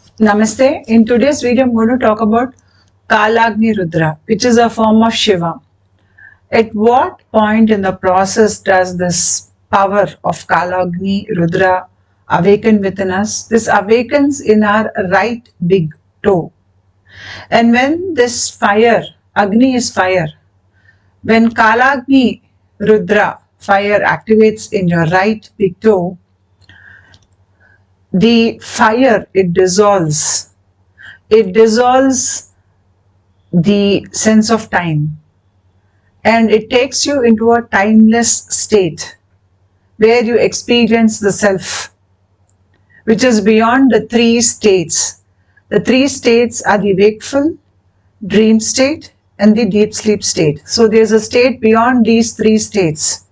Namaste. In today's video, I'm going to talk about Kalagni Rudra, which is a form of Shiva. At what point in the process does this power of Kalagni Rudra awaken within us? This awakens in our right big toe. And when this fire, Agni is fire, when Kalagni Rudra fire activates in your right big toe, the fire, it dissolves the sense of time, and it takes you into a timeless state where you experience the self, which is beyond the three states. The three states are the wakeful, dream state and the deep sleep state. So there's a state beyond these three states.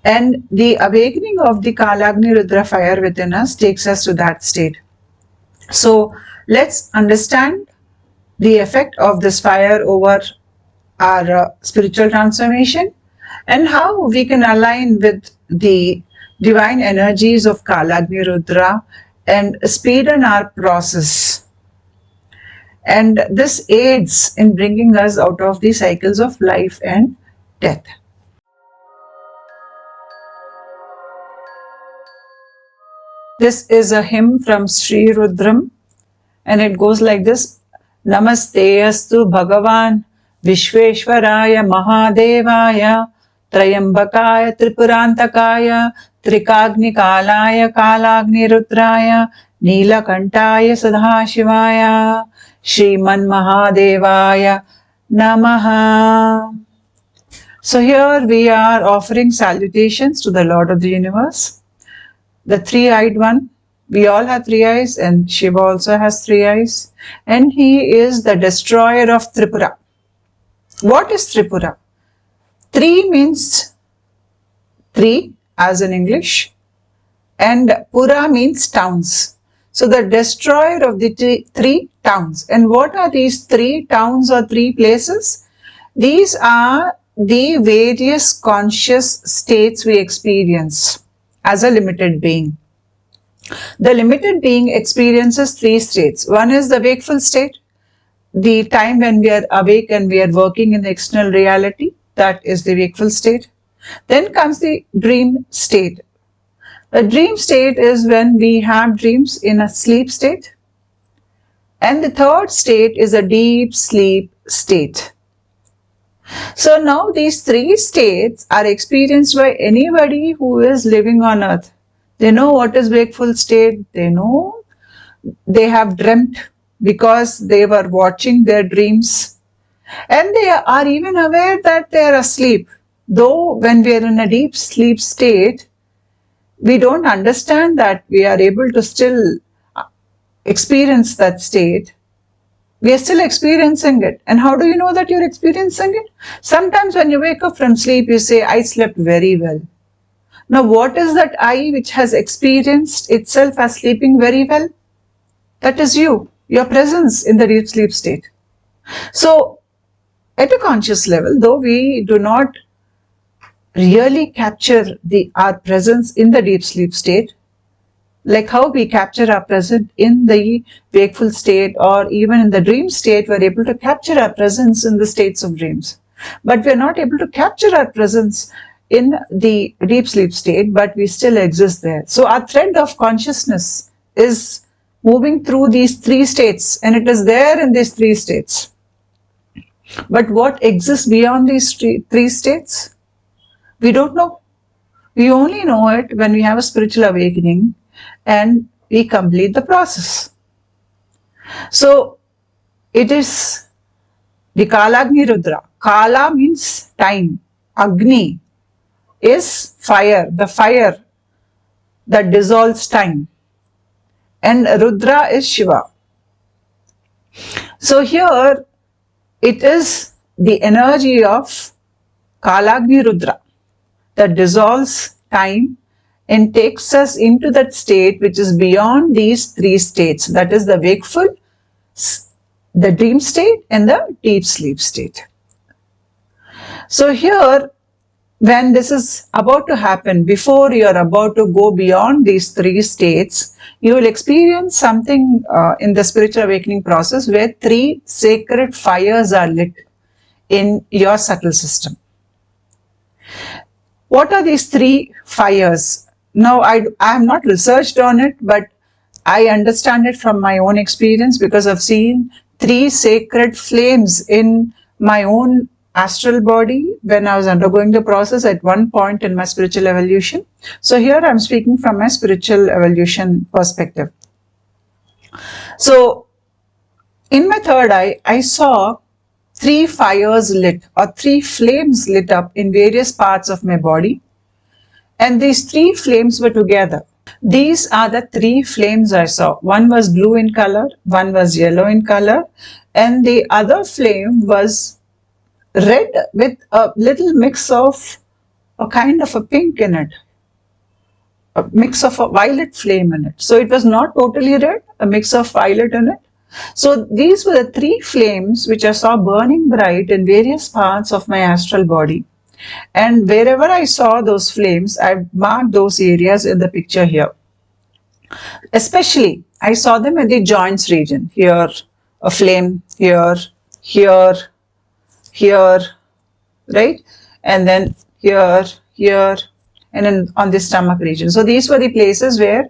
And the awakening of the Kalagni Rudra fire within us takes us to that state. So let's understand the effect of this fire over our spiritual transformation and how we can align with the divine energies of Kalagni Rudra and speeden our process. And this aids in bringing us out of the cycles of life and death. This is a hymn from Sri Rudram, and it goes like this. Namaste astu Bhagavan Vishveshwaraya Mahadevaya Trayambakaya Tripurantakaya Trikagni Kalaya Kalagni Rudraya Neelakantaya Sadhashivaya Shriman Mahadevaya Namaha. So here we are offering salutations to the Lord of the Universe, the three-eyed one. We all have three eyes, and Shiva also has three eyes, and he is the destroyer of Tripura. What is Tripura? Tri means three, as in English, and Pura means towns. So the destroyer of the three towns. And what are these three towns or three places? These are the various conscious states we experience as a limited being. The limited being experiences three states. One is the wakeful state, the time when we are awake and we are working in the external reality. That is the wakeful state. Then comes the dream state. The dream state is when we have dreams in a sleep state. And the third state is a deep sleep state. So now these three states are experienced by anybody who is living on earth. They know what is wakeful state. They know they have dreamt because they were watching their dreams. And they are even aware that they are asleep. Though when we are in a deep sleep state, we don't understand that we are able to still experience that state. We are still experiencing it. And how do you know that you're experiencing it? Sometimes when you wake up from sleep, you say, I slept very well. Now, what is that I which has experienced itself as sleeping very well? That is you, your presence in the deep sleep state. So, at a conscious level, though we do not really capture our presence in the deep sleep state, like how we capture our presence in the wakeful state or even in the dream state, we're able to capture our presence in the states of dreams. But we're not able to capture our presence in the deep sleep state, but we still exist there. So our thread of consciousness is moving through these three states, and it is there in these three states. But what exists beyond these three states? We don't know. We only know it when we have a spiritual awakening and we complete the process. So it is the Kalagni Rudra. Kala means time. Agni is fire, the fire that dissolves time. And Rudra is Shiva. So here it is the energy of Kalagni Rudra that dissolves time and takes us into that state which is beyond these three states. That is the wakeful, the dream state and the deep sleep state. So here when this is about to happen, before you are about to go beyond these three states, you will experience something in the spiritual awakening process where three sacred fires are lit in your subtle system. What are these three fires? Now, I have not researched on it, but I understand it from my own experience because I've seen three sacred flames in my own astral body when I was undergoing the process at one point in my spiritual evolution. So here I'm speaking from my spiritual evolution perspective. So in my third eye, I saw three fires lit or three flames lit up in various parts of my body. And these three flames were together. These are the three flames I saw. One was blue in color, one was yellow in color, and the other flame was red with a little mix of a kind of a pink in it, a mix of a violet flame in it. So it was not totally red, a mix of violet in it. So these were the three flames which I saw burning bright in various parts of my astral body. And wherever I saw those flames, I marked those areas in the picture here. Especially, I saw them in the joints region. Here, a flame, here, here, here, right? And then here, here, and then on the stomach region. So these were the places where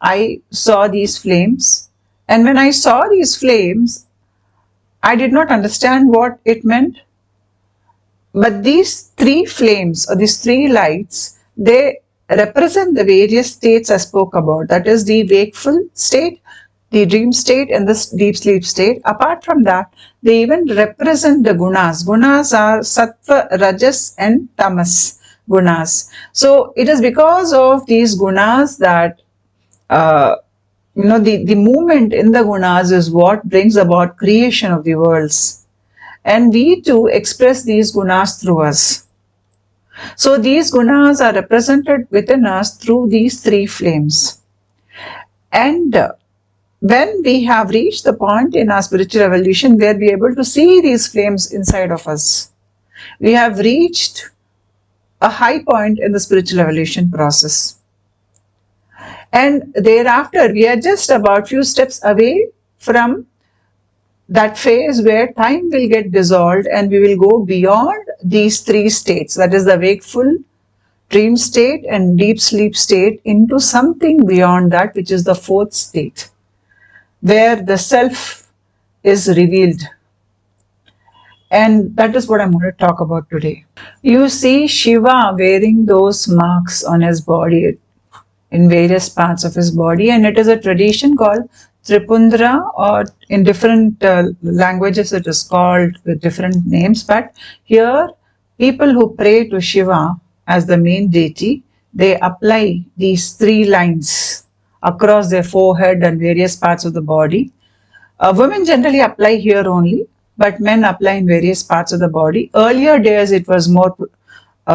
I saw these flames. And when I saw these flames, I did not understand what it meant. But these three flames or these three lights, they represent the various states I spoke about. That is the wakeful state, the dream state, and the deep sleep state. Apart from that, they even represent the gunas. Gunas are sattva, rajas, and tamas gunas. So it is because of these gunas that the movement in the gunas is what brings about creation of the worlds. And we too express these gunas through us. So these gunas are represented within us through these three flames. And when we have reached the point in our spiritual evolution where we are able to see these flames inside of us, we have reached a high point in the spiritual evolution process. And thereafter, we are just about few steps away from that phase where time will get dissolved and we will go beyond these three states, that is the wakeful, dream state and deep sleep state, into something beyond that, which is the fourth state, where the self is revealed. And that is what I'm going to talk about today. You see Shiva wearing those marks on his body, in various parts of his body, and it is a tradition called Tripundra, or in different languages it is called with different names, but here people who pray to Shiva as the main deity, they apply these three lines across their forehead and various parts of the body. Women generally apply here only, but men apply in various parts of the body. Earlier days it was more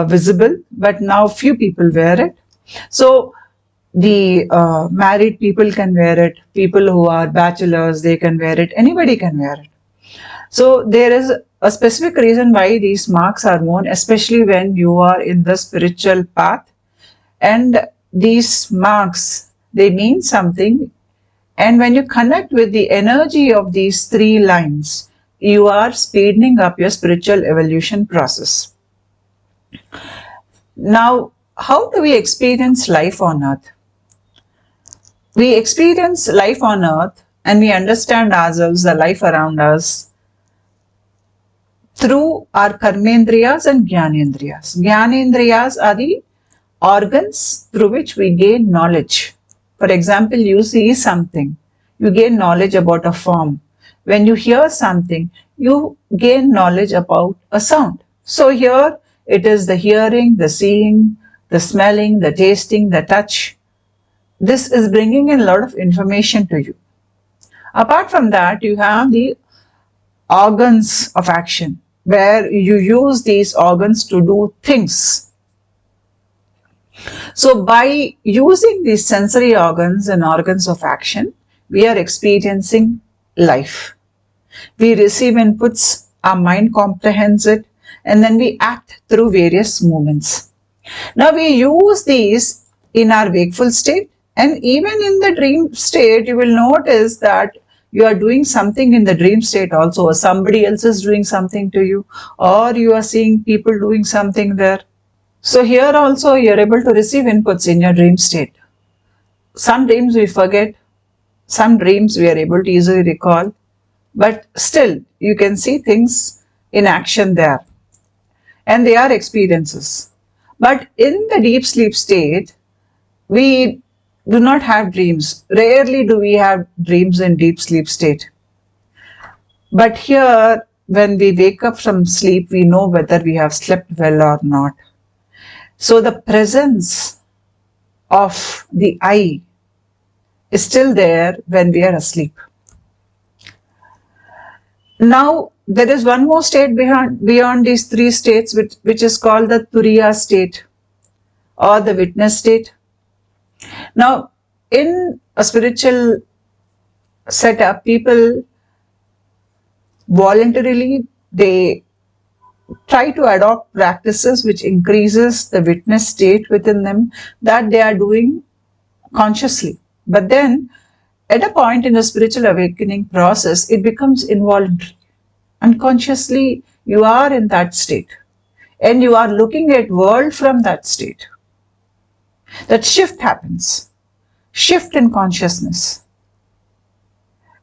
visible, but now few people wear it. So the married people can wear it, people who are bachelors, they can wear it, anybody can wear it. So there is a specific reason why these marks are worn, especially when you are in the spiritual path. And these marks, they mean something. And when you connect with the energy of these three lines, you are speeding up your spiritual evolution process. Now, how do we experience life on earth? We experience life on earth and we understand ourselves, the life around us, through our karmendriyas and jnanendriyas. Jnanendriyas are the organs through which we gain knowledge. For example, you see something, you gain knowledge about a form. When you hear something, you gain knowledge about a sound. So here it is the hearing, the seeing, the smelling, the tasting, the touch. This is bringing in a lot of information to you. Apart from that, you have the organs of action, where you use these organs to do things. So by using these sensory organs and organs of action, we are experiencing life. We receive inputs, our mind comprehends it, and then we act through various movements. Now we use these in our wakeful state, and even in the dream state, you will notice that you are doing something in the dream state also, or somebody else is doing something to you, or you are seeing people doing something there. So here also you are able to receive inputs in your dream state. Some dreams we forget, some dreams we are able to easily recall, but still you can see things in action there, and they are experiences. But in the deep sleep state, we do not have dreams. Rarely do we have dreams in deep sleep state. But here, when we wake up from sleep, we know whether we have slept well or not. So the presence of the I is still there when we are asleep. Now, there is one more state beyond these three states, which is called the Turiya state or the witness state. Now, in a spiritual setup, people voluntarily, they try to adopt practices which increases the witness state within them that they are doing consciously. But then at a point in the spiritual awakening process, it becomes involuntary. Unconsciously, you are in that state and you are looking at world from that state. That shift happens, shift in consciousness.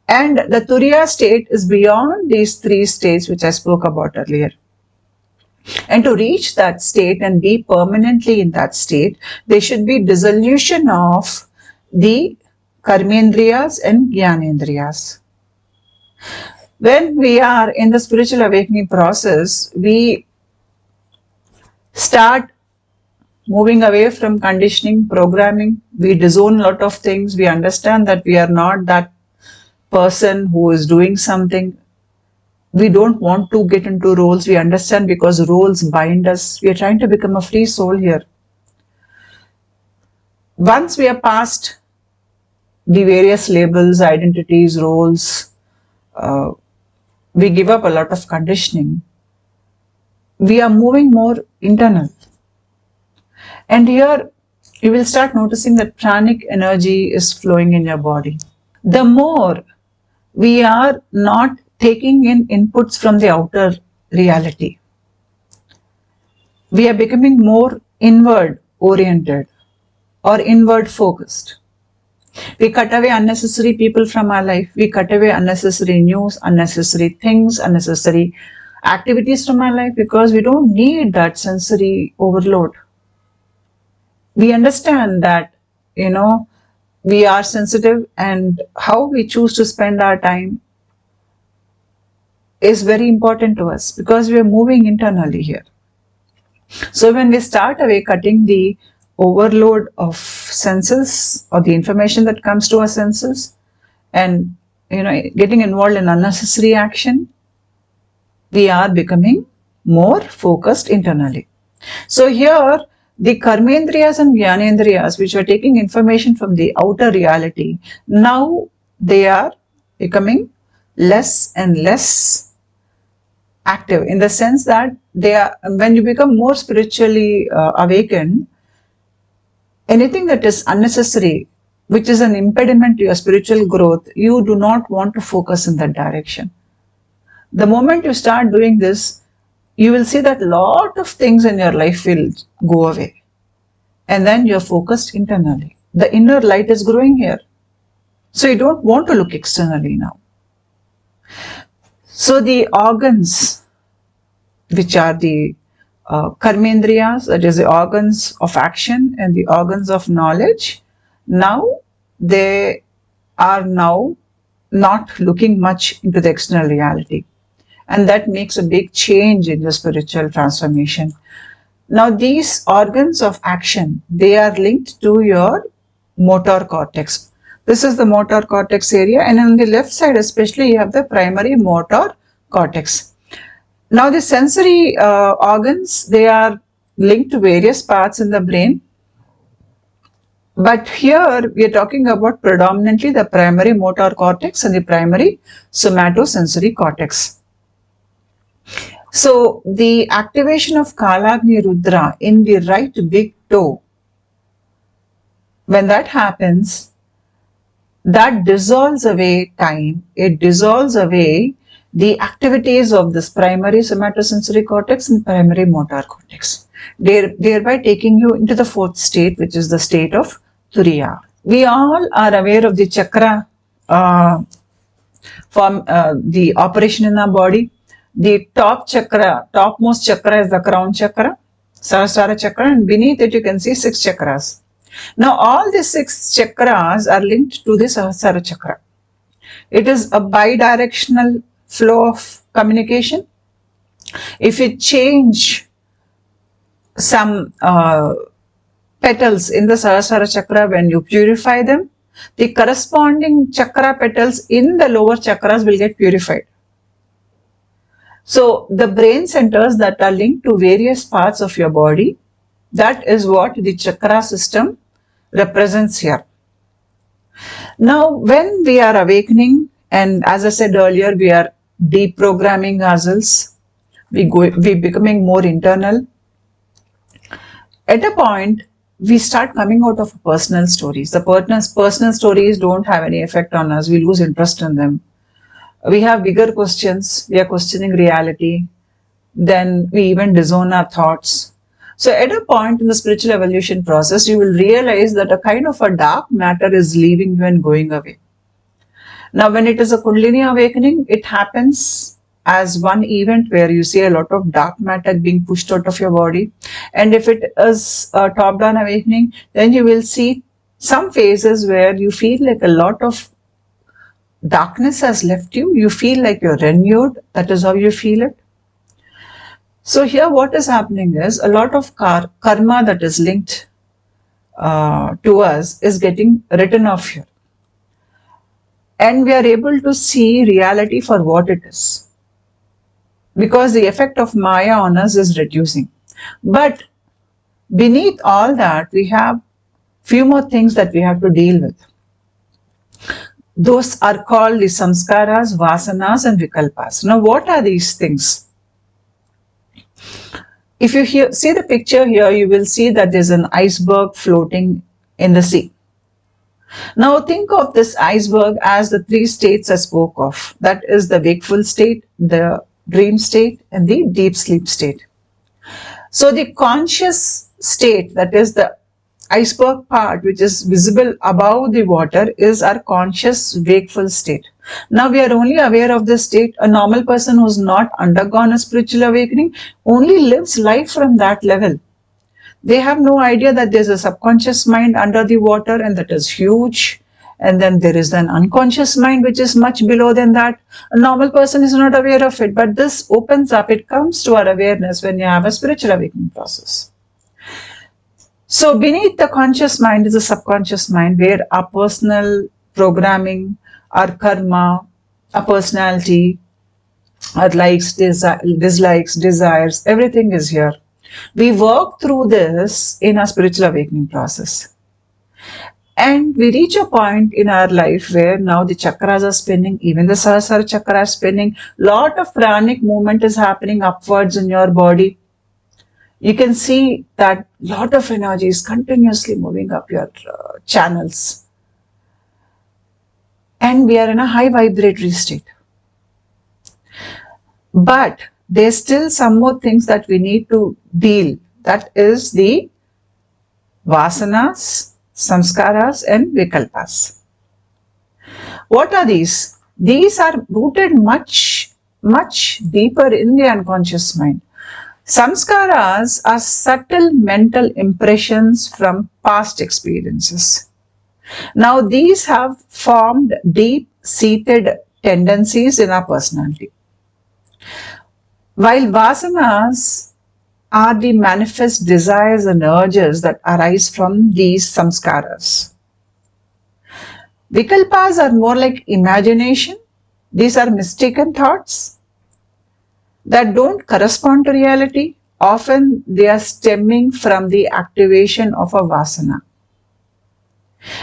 And the Turiya state is beyond these three states which I spoke about earlier. And to reach that state and be permanently in that state, there should be dissolution of the karmendriyas and jnanendriyas. When we are in the spiritual awakening process, we start moving away from conditioning, programming. We disown a lot of things. We understand that we are not that person who is doing something. We don't want to get into roles. We understand because roles bind us. We are trying to become a free soul here. Once we are past the various labels, identities, roles, we give up a lot of conditioning. We are moving more internal. And here you will start noticing that pranic energy is flowing in your body. The more we are not taking in inputs from the outer reality, we are becoming more inward oriented or inward focused. We cut away unnecessary people from our life. We cut away unnecessary news, unnecessary things, unnecessary activities from our life because we don't need that sensory overload. We understand that, we are sensitive, and how we choose to spend our time is very important to us because we are moving internally here. So when we start away cutting the overload of senses or the information that comes to our senses and getting involved in unnecessary action, we are becoming more focused internally. So here the karmendriyas and jnanendriyas, which are taking information from the outer reality, now they are becoming less and less active, in the sense that when you become more spiritually awakened, anything that is unnecessary, which is an impediment to your spiritual growth, you do not want to focus in that direction. The moment you start doing this, you will see that a lot of things in your life will go away. And then you're focused internally. The inner light is growing here. So you don't want to look externally now. So the organs, which are the karmendriyas, that is the organs of action and the organs of knowledge, now they are now not looking much into the external reality. And that makes a big change in your spiritual transformation. Now these organs of action, they are linked to your motor cortex. This is the motor cortex area, and on the left side especially you have the primary motor cortex. Now the sensory organs, they are linked to various parts in the brain. But here we are talking about predominantly the primary motor cortex and the primary somatosensory cortex. So the activation of Kalagni Rudra in the right big toe, when that happens, that dissolves away time, it dissolves away the activities of this primary somatosensory cortex and primary motor cortex, thereby taking you into the fourth state, which is the state of Turiya. We all are aware of the chakra the operation in our body. The topmost chakra is the crown chakra, Sahasrara chakra, and beneath it you can see 6 chakras. Now all the 6 chakras are linked to the Sahasrara chakra. It is a bidirectional flow of communication. If you change some petals in the Sahasrara chakra, when you purify them, the corresponding chakra petals in the lower chakras will get purified. So the brain centers that are linked to various parts of your body, that is what the chakra system represents here. Now when we are awakening, and as I said earlier, we are deprogramming ourselves, we becoming more internal. At a point, we start coming out of personal stories. The personal stories don't have any effect on us. We lose interest in them. We have bigger questions. We are questioning reality. Then we even disown our thoughts. So at a point in the spiritual evolution process, you will realize that a kind of a dark matter is leaving you and going away. Now, when it is a Kundalini awakening, it happens as one event where you see a lot of dark matter being pushed out of your body. And if it is a top-down awakening, then you will see some phases where you feel like a lot of darkness has left you. You feel like you're renewed. That is how you feel it. So here what is happening is a lot of karma that is linked to us is getting written off here. And we are able to see reality for what it is, because the effect of Maya on us is reducing. But beneath all that, we have few more things that we have to deal with. Those are called the samskaras, vasanas and vikalpas. Now what are these things? If you see the picture here, you will see that there's an iceberg floating in the sea. Now think of this iceberg as the 3 states I spoke of. That is the wakeful state, the dream state and the deep sleep state. So the conscious state, that is the iceberg part which is visible above the water, is our conscious wakeful state. Now we are only aware of this state. A normal person who's not undergone a spiritual awakening only lives life from that level. They have no idea that there's a subconscious mind under the water and that is huge. And then there is an unconscious mind which is much below than that. A normal person is not aware of it, but this opens up, it comes to our awareness when you have a spiritual awakening process. So beneath the conscious mind is a subconscious mind where our personal programming, our karma, our personality, our likes, dislikes, desires, everything is here. We work through this in our spiritual awakening process. And we reach a point in our life where now the chakras are spinning, even the Sahasrara chakra is spinning. Lot of pranic movement is happening upwards in your body. You can see that lot of energy is continuously moving up your channels. And we are in a high vibratory state. But there's still some more things that we need to deal. That is the vasanas, samskaras and vikalpas. What are these? These are rooted much deeper in the unconscious mind. Samskaras are subtle mental impressions from past experiences. Now these have formed deep-seated tendencies in our personality. While vasanas are the manifest desires and urges that arise from these samskaras. Vikalpas are more like imagination. These are mistaken thoughts that don't correspond to reality. Often they are stemming from the activation of a vasana.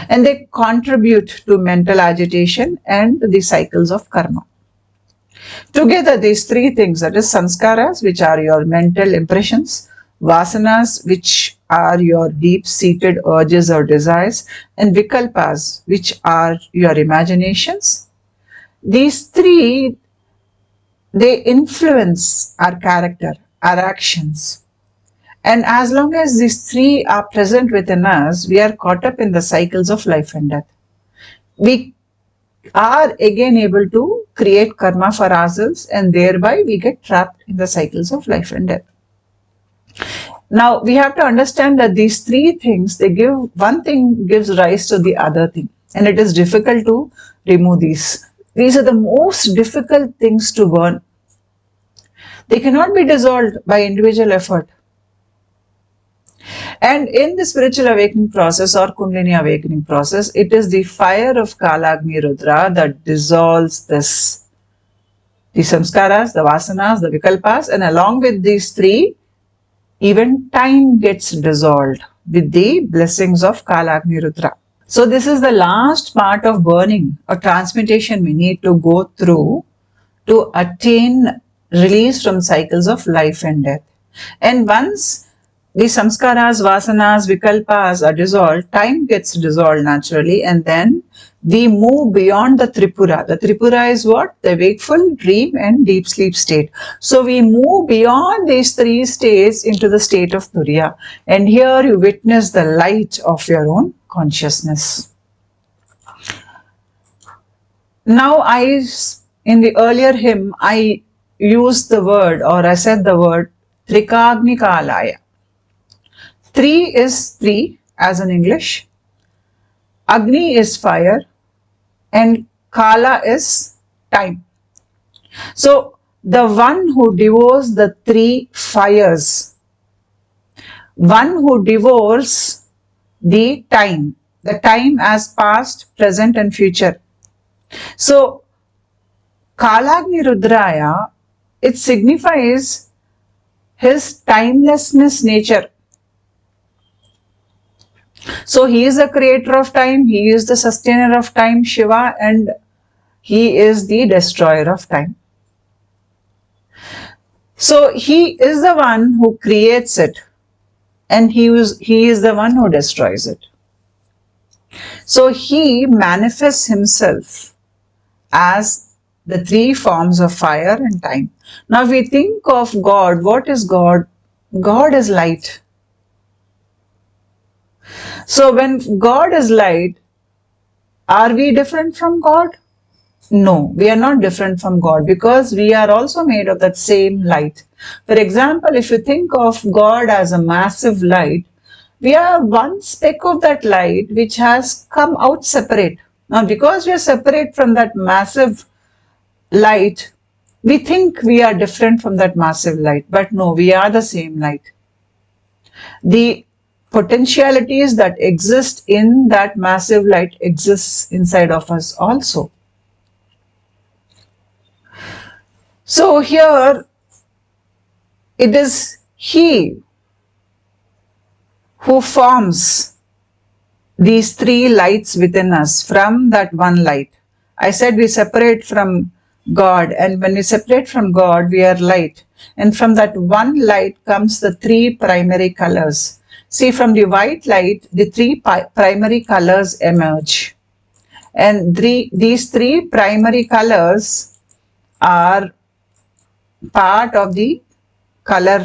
And they contribute to mental agitation and the cycles of karma. Together, these three things, that is sanskaras, which are your mental impressions, vasanas, which are your deep-seated urges or desires, and vikalpas, which are your imaginations. These three, they influence our character, our actions. And as long as these three are present within us, we are caught up in the cycles of life and death. We are again able to create karma for ourselves, and thereby we get trapped in the cycles of life and death. Now we have to understand that these three things, they give, one thing gives rise to the other thing, and it is difficult to remove these. These are the most difficult things to burn. They cannot be dissolved by individual effort. And in the spiritual awakening process or Kundalini awakening process, it is the fire of Kalagni Rudra that dissolves this. The samskaras, the vasanas, the vikalpas, and along with these three, even time gets dissolved with the blessings of Kalagni Rudra. So this is the last part of burning or transmutation we need to go through to attain release from cycles of life and death. And once the samskaras, vasanas, vikalpas are dissolved, time gets dissolved naturally, and then we move beyond the Tripura. The Tripura is what? The wakeful, dream and deep sleep state. So we move beyond these three states into the state of Turiya. And here you witness the light of your own consciousness. Now in the earlier hymn, I used the word, or I said the word Trikagni Kalaya. Three is three as in English, Agni is fire, and Kala is time. So the one who devours the three fires, one who devours the time as past, present and future. So Kalagni Rudraya, it signifies his timelessness nature. So he is the creator of time, he is the sustainer of time, Shiva, and he is the destroyer of time. So he is the one who creates it, and he is the one who destroys it. So he manifests himself as the three forms of fire and time. Now if we think of God, what is God? God is light. So when God is light, are we different from God? No, we are not different from God, because we are also made of that same light. For example, if you think of God as a massive light, we are one speck of that light which has come out separate. Now because we are separate from that massive light, we think we are different from that massive light, but no, we are the same light. The potentialities that exist in that massive light exists inside of us also. So here it is he who forms these three lights within us from that one light. I said we separate from God, and when we separate from God, we are light. And from that one light comes the three primary colors. See, from the white light, the three primary colors emerge. And these three primary colors are part of the color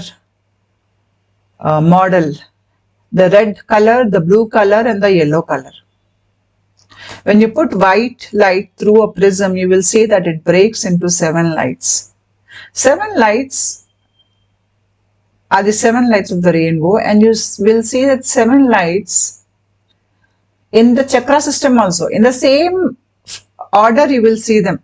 model. The red color, the blue color, and the yellow color. When you put white light through a prism, you will see that it breaks into 7 lights. 7 lights are the 7 lights of the rainbow, and you will see that 7 lights in the chakra system also. In the same order you will see them.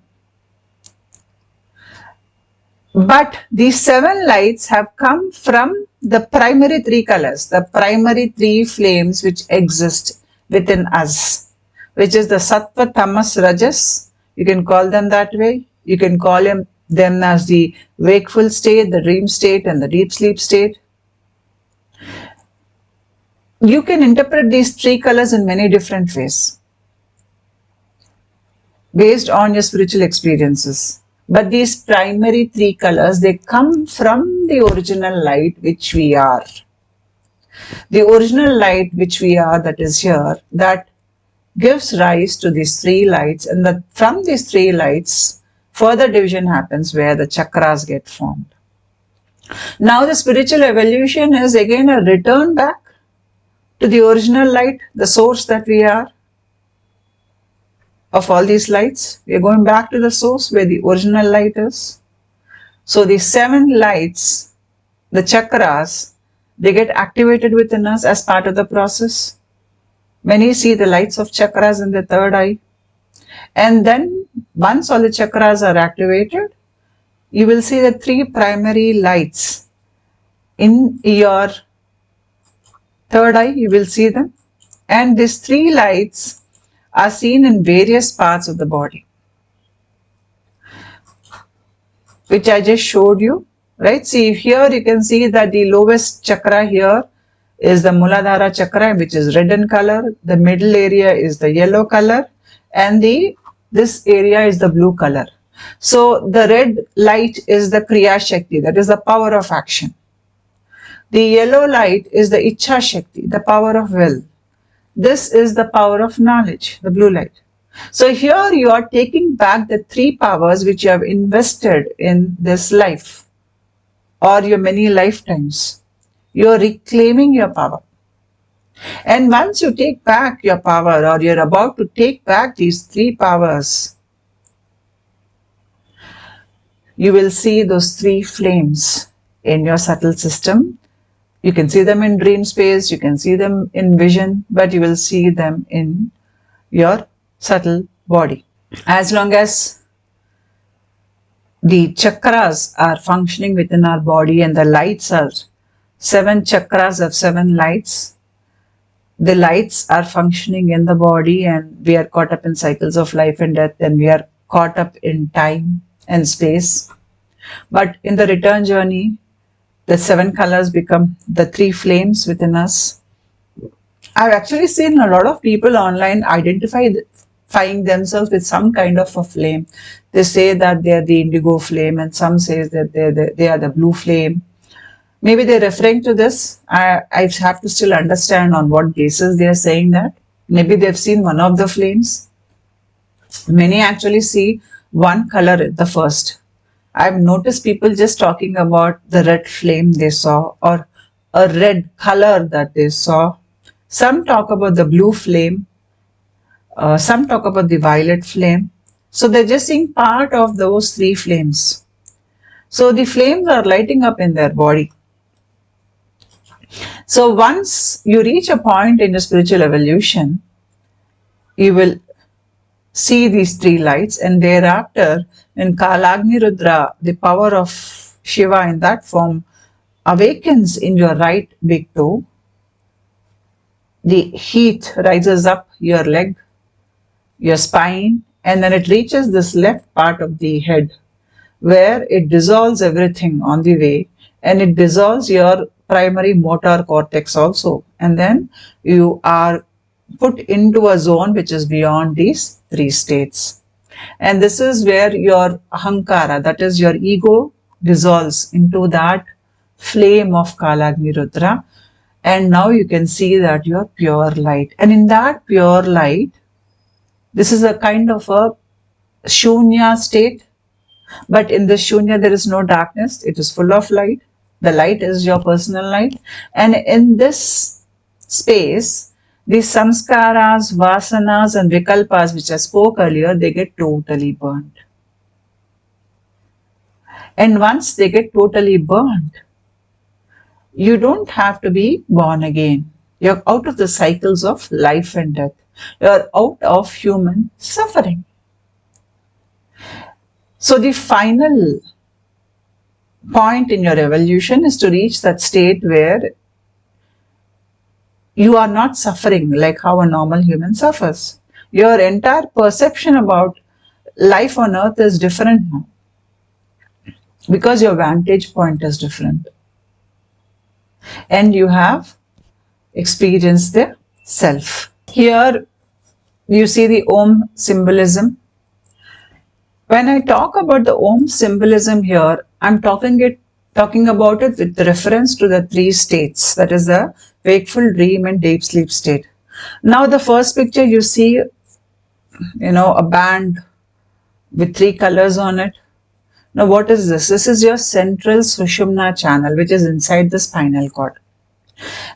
But these 7 lights have come from the primary 3 colors, the primary 3 flames which exist within us, which is the sattva, tamas, rajas. You can call them that way. You can call them as the wakeful state, the dream state, and the deep sleep state. You can interpret these 3 colors in many different ways based on your spiritual experiences. But these primary three colors, they come from the original light which we are. The original light which we are, that is here, that gives rise to these three lights, and that from these three lights, further division happens where the chakras get formed. Now the spiritual evolution is again a return back to the original light, the source that we are of all these lights. We are going back to the source where the original light is. So the 7 lights, the chakras, they get activated within us as part of the process. Many see the lights of chakras in the third eye. And then once all the chakras are activated, you will see the 3 primary lights in your third eye. You will see them. And these 3 lights are seen in various parts of the body, which I just showed you, right? See, here you can see that the lowest chakra here is the Muladhara chakra, which is red in color. The middle area is the yellow color, and this area is the blue color. So the red light is the Kriya Shakti, that is the power of action. The yellow light is the Ichha Shakti, the power of will. This is the power of knowledge, the blue light. So here you are taking back the 3 powers which you have invested in this life or your many lifetimes. You are reclaiming your power. And once you take back your power, or you're about to take back these 3 powers, you will see those 3 flames in your subtle system. You can see them in dream space, you can see them in vision, but you will see them in your subtle body. As long as the chakras are functioning within our body and the lights are 7 chakras of 7 lights, the lights are functioning in the body, and we are caught up in cycles of life and death, and we are caught up in time and space. But in the return journey, the 7 colors become the 3 flames within us. I've actually seen a lot of people online identifying themselves with some kind of a flame. They say that they are the indigo flame, and some say that they are the blue flame. Maybe they're referring to this. I have to still understand on what basis they are saying that. Maybe they've seen one of the flames. Many actually see one color at the first. I've noticed people just talking about the red flame they saw, or a red color that they saw. Some talk about the blue flame. Some talk about the violet flame. So they're just seeing part of those 3 flames. So the flames are lighting up in their body. So once you reach a point in your spiritual evolution, you will see these 3 lights, and thereafter, when Kalagni Rudra, the power of Shiva in that form, awakens in your right big toe, the heat rises up your leg, your spine, and then it reaches this left part of the head, where it dissolves everything on the way, and it dissolves your primary motor cortex also, and then you are put into a zone which is beyond these 3 states. And this is where your ahankara, that is your ego, dissolves into that flame of Kalagni Rudra, and now you can see that you're pure light. And in that pure light, this is a kind of a shunya state, but in the shunya there is no darkness, it is full of light. The light is your personal light, and in this space, the samskaras, vasanas and vikalpas which I spoke earlier, they get totally burnt. And once they get totally burnt, you don't have to be born again. You're out of the cycles of life and death. You're out of human suffering. So the final point in your evolution is to reach that state where you are not suffering like how a normal human suffers. Your entire perception about life on earth is different now, because your vantage point is different. And you have experienced the self. Here you see the Om symbolism. When I talk about the Om symbolism here, I'm talking about it with reference to the three states, that is the wakeful, dream and deep sleep state. Now the first picture you see, a band with three colors on it. Now what is this? This is your central Sushumna channel, which is inside the spinal cord.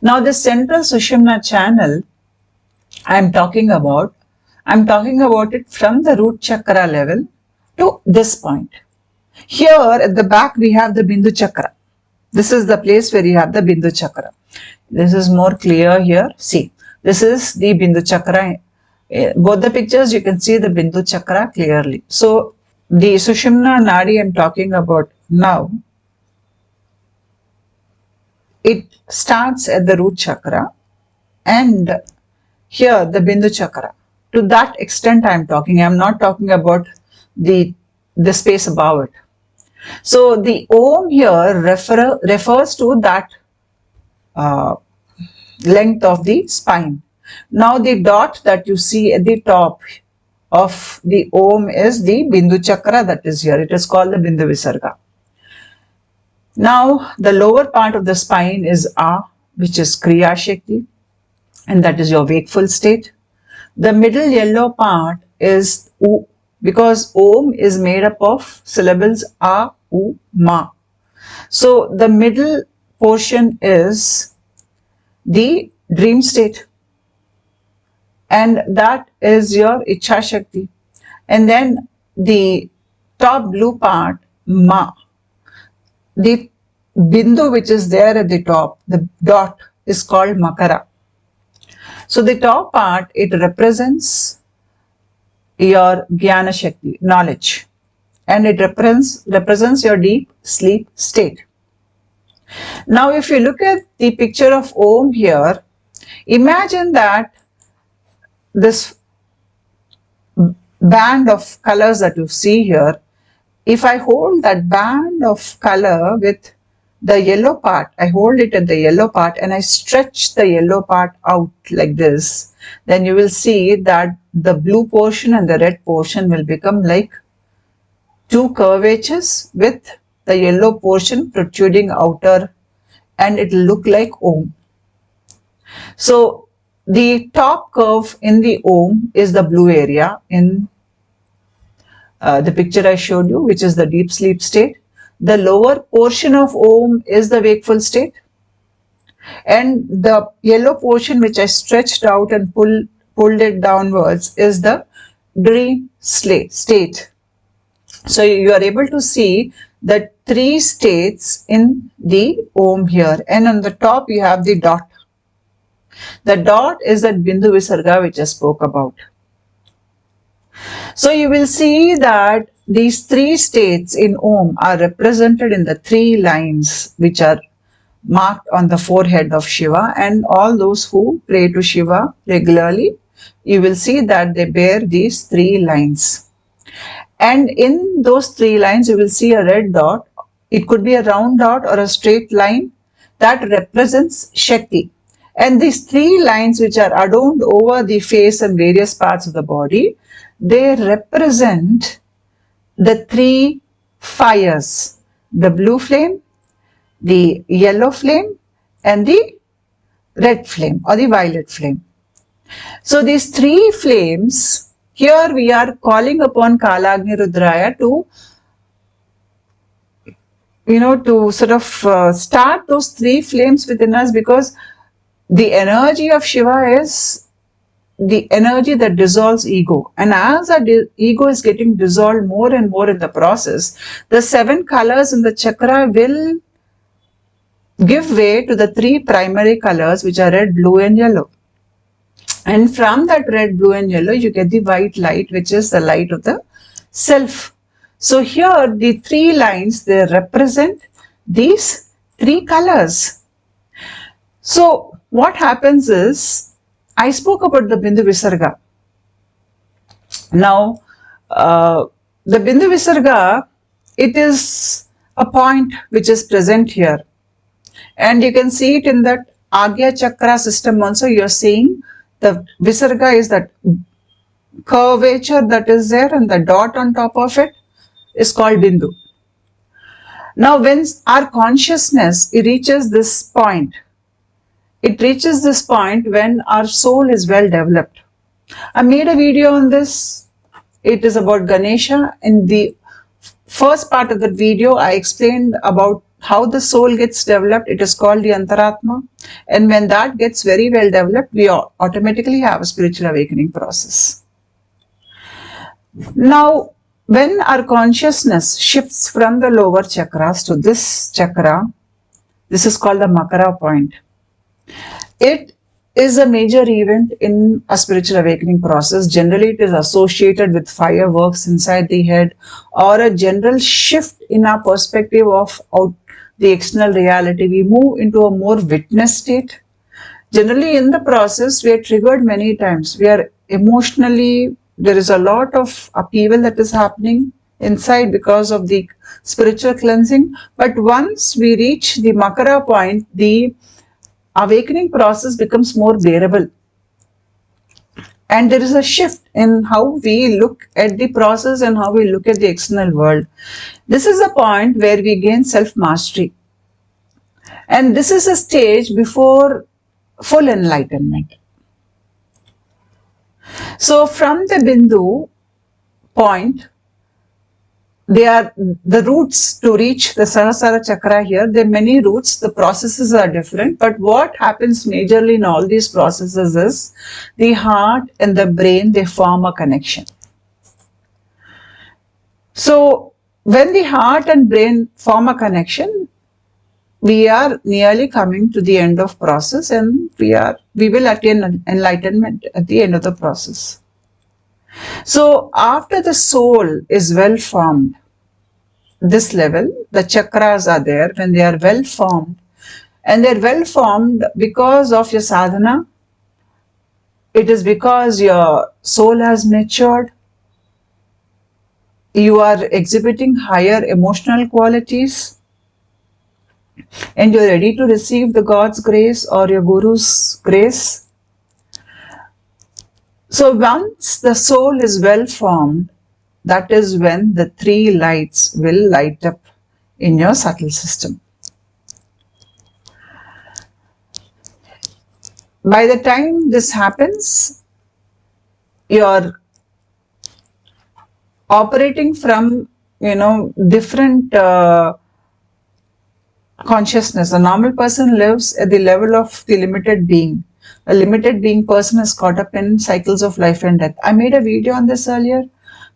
Now the central Sushumna channel I'm talking about it from the root chakra level to this point. Here at the back we have the Bindu chakra. This is the place where you have the Bindu chakra. This is more clear here. See, this is the Bindu chakra. Both the pictures you can see the Bindu chakra clearly. So the Sushumna Nadi I'm talking about now, it starts at the root chakra and here the Bindu chakra. To that extent I'm not talking about the space above it. So the Om here refers to that length of the spine. Now the dot that you see at the top of the Om is the Bindu chakra that is here. It is called the Bindu Visarga. Now the lower part of the spine is A, which is Kriya Shakti, and that is your wakeful state. The middle yellow part is U, because Om is made up of syllables A, U, Ma. So the middle portion is the dream state, and that is your Ichha Shakti. And then the top blue part, Ma. The Bindu which is there at the top, the dot, is called Makara. So the top part, it represents your Jnana Shakti, knowledge, and it represents your deep sleep state. Now if you look at the picture of Om here, imagine that this band of colors that you see here, if I hold that band of color with the yellow part, I hold it at the yellow part and I stretch the yellow part out like this, then you will see that the blue portion and the red portion will become like two curvatures with the yellow portion protruding outer, and it will look like Om. So the top curve in the Om is the blue area in the picture I showed you, which is the deep sleep state. The lower portion of Om is the wakeful state, and the yellow portion which I stretched out and pulled it downwards is the dream state. So you are able to see the three states in the Om here, and on the top you have the dot. The dot is that Bindu Visarga which I spoke about. So you will see that these three states in Om are represented in the three lines which are marked on the forehead of Shiva, and all those who pray to Shiva regularly, you will see that they bear these three lines. And in those three lines you will see a red dot. It could be a round dot or a straight line that represents Shakti. And these three lines which are adorned over the face and various parts of the body, they represent the three fires: the blue flame, the yellow flame, and the red flame or the violet flame. So these three flames, here we are calling upon Kalagni Rudraya to sort of start those three flames within us, because the energy of Shiva is the energy that dissolves ego, and as our ego is getting dissolved more and more in the process, the 7 colors in the chakra will give way to the 3 primary colors, which are red, blue and yellow. And from that red, blue and yellow you get the white light, which is the light of the self. So here the 3 lines, they represent these 3 colors. So what happens is, I spoke about the Bindu Visarga. Now, the Bindu Visarga, it is a point which is present here. And you can see it in that Agya Chakra system also. You are seeing the Visarga is that curvature that is there and the dot on top of it. is called Bindu. Now, when our consciousness reaches this point, it reaches this point when our soul is well developed. I made a video on this. It is about Ganesha. In the first part of the video, I explained about how the soul gets developed. It is called the Antaratma. And when that gets very well developed, we automatically have a spiritual awakening process. Now, when our consciousness shifts from the lower chakras to this chakra, this is called the Makara point. It is a major event in a spiritual awakening process. Generally, it is associated with fireworks inside the head or a general shift in our perspective of the external reality. We move into a more witness state. Generally, in the process, we are triggered many times. We are emotionally, there is a lot of upheaval that is happening inside because of the spiritual cleansing. But once we reach the Makara point, the awakening process becomes more bearable. And there is a shift in how we look at the process and how we look at the external world. This is a point where we gain self-mastery. And this is a stage before full enlightenment. So from the Bindu point, they are the routes to reach the Sahasrara chakra here. There are many routes. The processes are different. But what happens majorly in all these processes is the heart and the brain, they form a connection. So when the heart and brain form a connection, we are nearly coming to the end of process, and we will attain enlightenment at the end of the process. So after the soul is well formed, this level, the chakras are there when they are well formed, and they're well formed because of your sadhana. It is because your soul has matured. You are exhibiting higher emotional qualities, and you're ready to receive the God's grace or your Guru's grace. So once the soul is well formed, that is when the three lights will light up in your subtle system. By the time this happens, you're operating from, different consciousness. A normal person lives at the level of the limited being. A limited being person is caught up in cycles of life and death. I made a video on this earlier,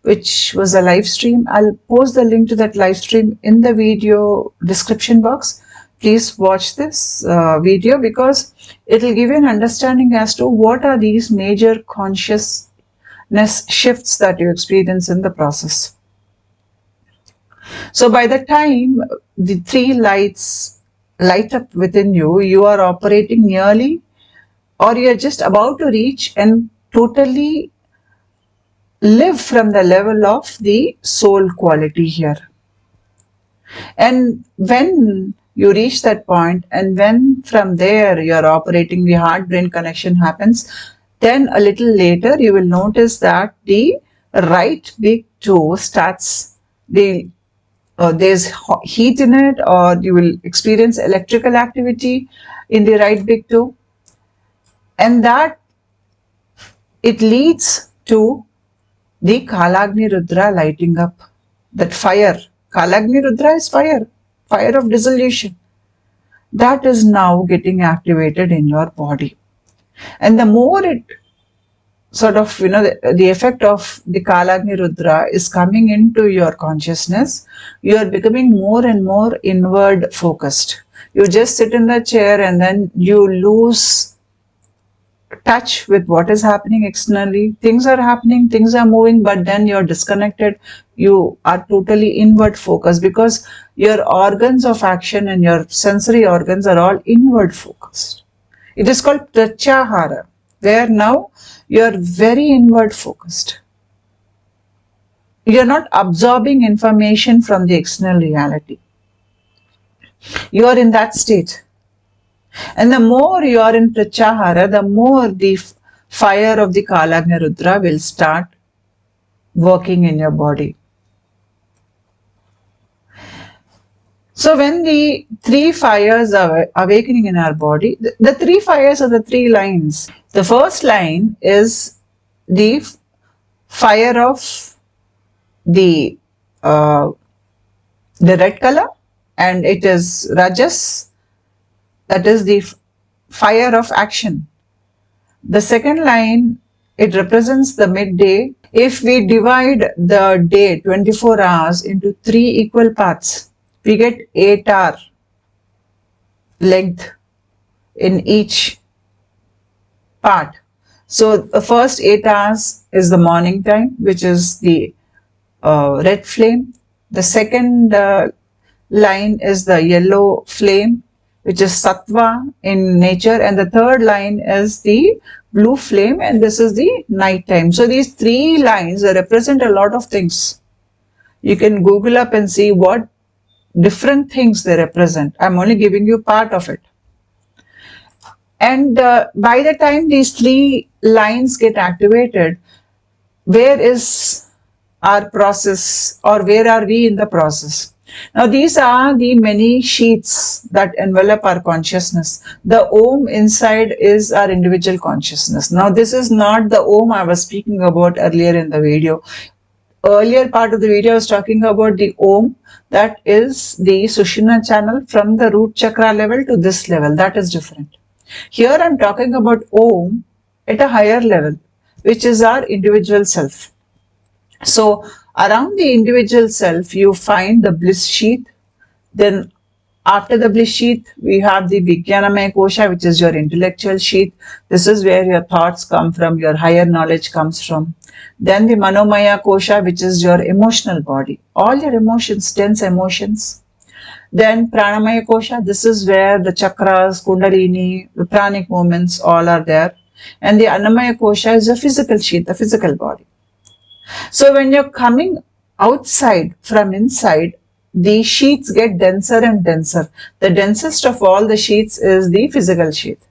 which was a live stream. I'll post the link to that live stream in the video description box. Please watch this video because it will give you an understanding as to what are these major consciousness shifts that you experience in the process. So by the time the three lights light up within you, you are operating nearly, or you are just about to reach and totally live from the level of the soul quality here. And when you reach that point, and when from there you are operating, the heart-brain connection happens, then a little later you will notice that the right big toe starts, there's heat in it, or you will experience electrical activity in the right big toe, and that it leads to the Kalagni Rudra lighting up. That fire, Kalagni Rudra is fire of dissolution. That is now getting activated in your body. And the more it sort of, the effect of the Kalagni Rudra is coming into your consciousness, you are becoming more and more inward focused. You just sit in the chair and then you lose touch with what is happening externally. Things are happening, things are moving, but then you're disconnected. You are totally inward focused because your organs of action and your sensory organs are all inward focused. It is called pratyahara, where now you're very inward focused. You're not absorbing information from the external reality. You are in that state. And the more you are in pratyahara, the more the fire of the Kalagni Rudra will start working in your body. So when the three fires are awakening in our body, the three fires are the three lines. The first line is the fire of the red color, and it is Rajas, that is the fire of action. The second line, it represents the midday. If we divide the day 24 hours into three equal parts, we get 8-hour length in each part. So the first 8 hours is the morning time, which is the red flame. The second line is the yellow flame, which is sattva in nature, and the third line is the blue flame, and this is the night time. So these three lines represent a lot of things. You can Google up and see what different things they represent. I'm only giving you part of it. And by the time these three lines get activated, where is our process, or where are we in the process? Now these are the many sheets that envelop our consciousness. The Om inside is our individual consciousness. Now this is not the Om I was speaking about earlier in the video. Earlier part of the video I was talking about the Om, that is the Sushumna channel from the root chakra level to this level. That is different. Here I'm talking about Om at a higher level, which is our individual self. So around the individual self, you find the bliss sheath. Then after the bliss sheath, we have the Vijnanamaya Kosha, which is your intellectual sheath. This is where your thoughts come from, your higher knowledge comes from. Then the Manomaya Kosha, which is your emotional body, all your emotions, dense emotions. Then Pranamaya Kosha, this is where the chakras, Kundalini, the pranic movements, all are there. And the Annamaya Kosha is a physical sheath, the physical body. So when you're coming outside from inside, the sheets get denser and denser. The densest of all the sheets is the physical sheath.